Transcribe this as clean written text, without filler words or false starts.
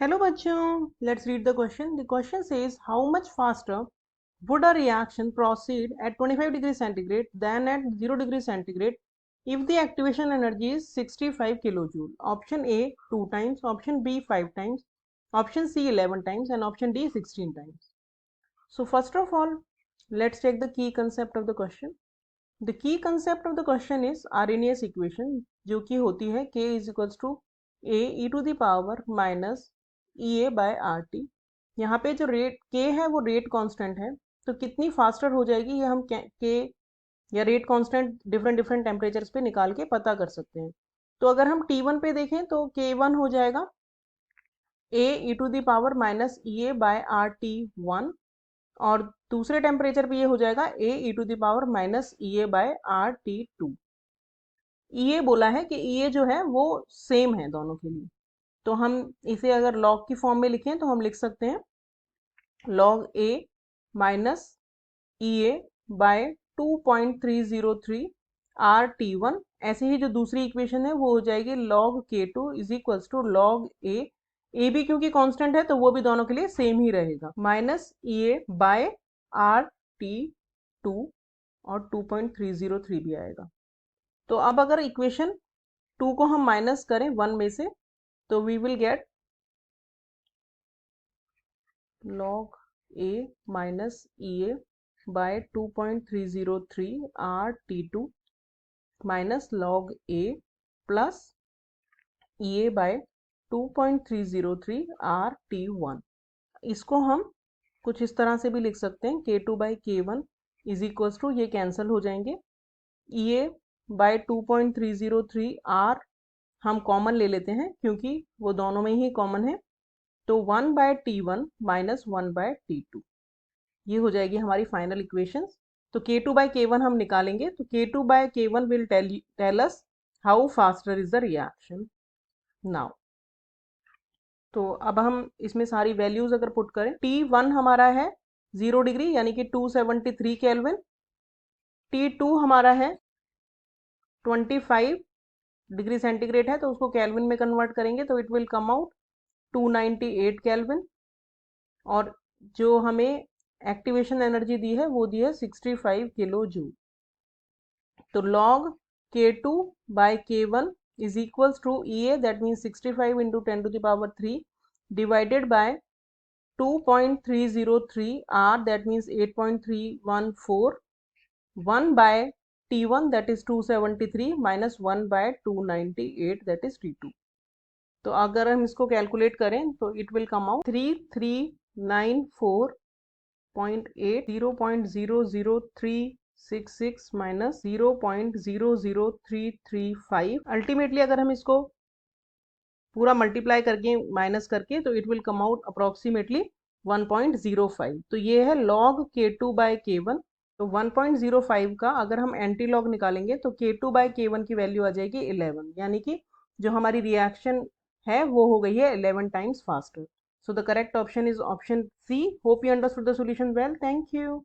Hello bachcho, let's read the question. The question says how much faster would a reaction proceed at 25 degrees centigrade than at 0 degrees centigrade if the activation energy is 65 kilojoule? Option A 2 times, option B 5 times, option C 11 times and option D 16 times. So first of all, let's take the key concept of the question. The key concept of the question is Arrhenius equation जो कि होती है K is equals to A e to the power minus EA by RT। यहाँ पे जो rate K है वो rate constant है, तो कितनी फास्टर हो जाएगी ये हम K या rate constant different different temperatures पे निकाल के पता कर सकते हैं। तो अगर हम T1 पे देखें तो K1 हो जाएगा A e to the power minus EA by RT1 और दूसरे टेम्परेचर पे ये हो जाएगा A e to the power minus EA by RT2। EA बोला है कि EA जो है वो सेम है दोनों के लिए, तो हम इसे अगर लॉग की फॉर्म में लिखें तो हम लिख सकते हैं log A minus EA by 2.303 RT1। ऐसे ही जो दूसरी इक्वेशन है वो हो जाएगी log K2 is equals to log A भी क्योंकि कांस्टेंट है तो वो भी दोनों के लिए सेम ही रहेगा, माइनस EA बाय RT2 और 2.303 भी आएगा। तो अब अगर इक्वेशन 2 को हम माइनस करें 1 में से तो we will get log A minus EA by 2.303 RT2 minus log A plus EA by 2.303 RT1। इसको हम कुछ इस तरह से भी लिख सकते हैं K2 by K1 is equals to, ये कैंसिल हो जाएंगे, EA बाय 2.303 R हम कॉमन ले लेते हैं क्योंकि वो दोनों में ही कॉमन है, तो 1 bye T1 minus 1 bye T2 ये हो जाएगी हमारी फाइनल इक्वेशंस। तो K2 बाय K1 हम निकालेंगे, तो K2 by K1 will tell us how faster is the reaction now. तो अब हम इसमें सारी वैल्यूज अगर पुट करें, T1 हमारा है 0 डिग्री यानी कि 273 केल्विन, T2 हमारा है 25 डिग्री सेंटीग्रेड है तो उसको केल्विन में कन्वर्ट करेंगे तो it will come out 298 kelvin, और जो हमें एक्टिवेशन एनर्जी दी है वो दी है 65 किलो जूल। तो log K2 by K1 is equals to EA, that means 65 into 10 to the power 3 divided by 2.303 R, that means 8.314, 1 by T1 that is 273 minus 1 by 298 that is T2। तो अगर हम इसको calculate करें तो it will come out 3394.8 0.00366 minus 0.00335। Ultimately अगर हम इसको पूरा मल्टीप्लाई करके माइनस करके तो it will come out approximately 1.05। तो ये है log K2 बाय K1। तो 1.05 का अगर हम एंटी लॉग निकालेंगे तो K2 बाय K1 की वैल्यू आ जाएगी 11, यानी कि जो हमारी रिएक्शन है वो हो गई है 11 times faster. So the correct option is option C. Hope you understood the solution well. Thank you.